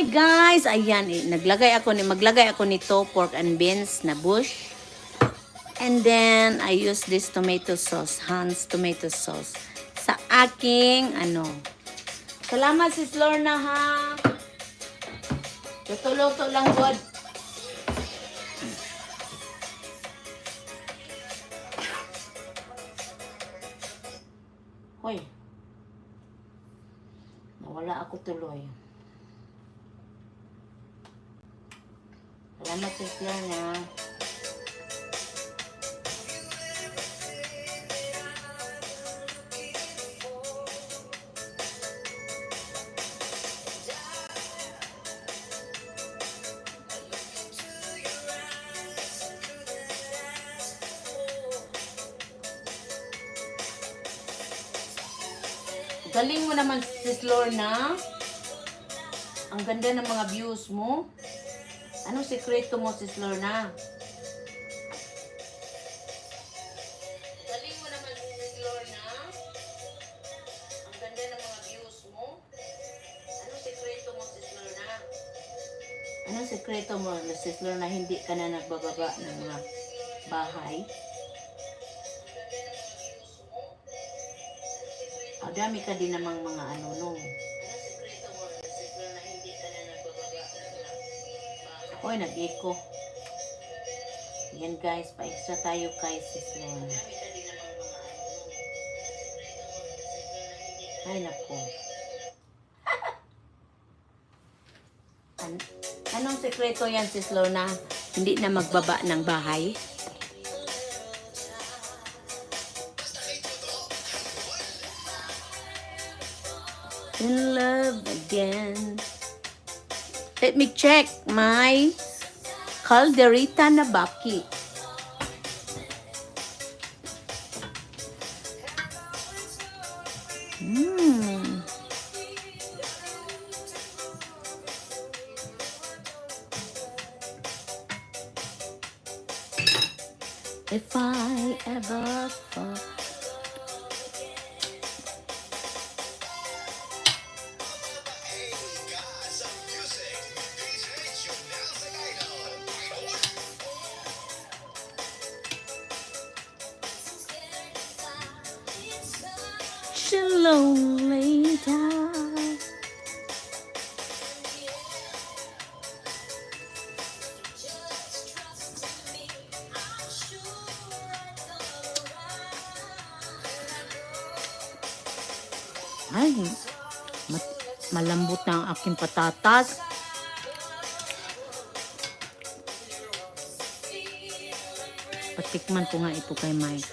Hi guys! Ayan, maglagay ako nito, pork and beans na bush. And then, I use this tomato sauce, Hans tomato sauce. Sa aking, Salamat sis Lorna ha! Luto-luto lang good. Hoy. Nawala ako tuloy. Salamat sis Lorna. Galing mo naman, sis Lorna. Ang ganda ng mga views mo. Anong sekreto mo, sis Lorna? Galing mo naman, sis Lorna. Ang ganda ng mga views mo. Anong sekreto mo, sis Lorna? Anong sekreto mo, sis Lorna? Hindi ka na nagbababa ng mga bahay? Dami ka din namang mga no. Hoy, nag-echo. Yan guys, pa-extra tayo kay sis Lorna. Ay, nako. Anong sekreto yan, sis Lorna? Hindi na magbaba ng bahay? In love again. Let me check my calderita na baki. If I ever fall. Lonely time. Ay, malambot na ang aking patatas. Patikman ko nga ito kay Mike.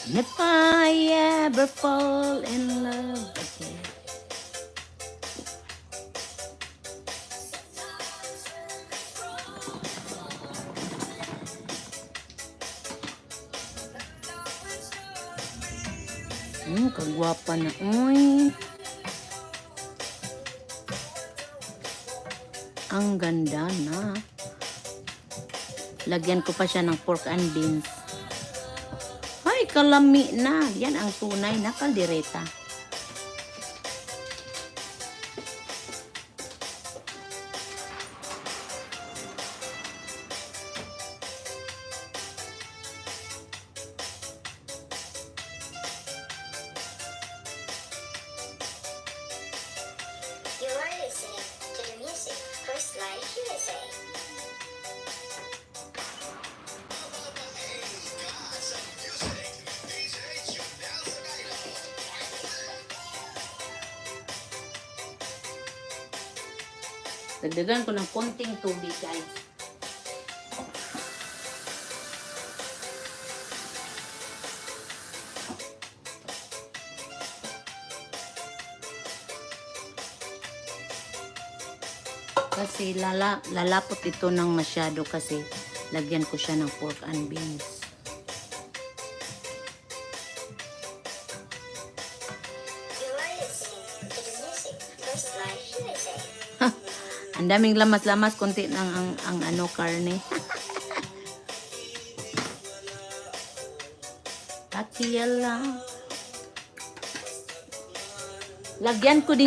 If I ever fall in love again. Kagwapa na. Uy. Ang ganda na. Lagyan ko pa siya ng pork and beans. Ay, kalami na. Yan ang tunay na kaldereta. You are listening to the music First Life USA. Dagdagan ko ng konting tubig, guys. Kasi lalapot ito ng masyado kasi lagyan ko siya ng pork and beans. You are listening to the music First Life USA. Ang daming lamas-lamas, konti lang ang karne. Pakialam. Lagyan ko din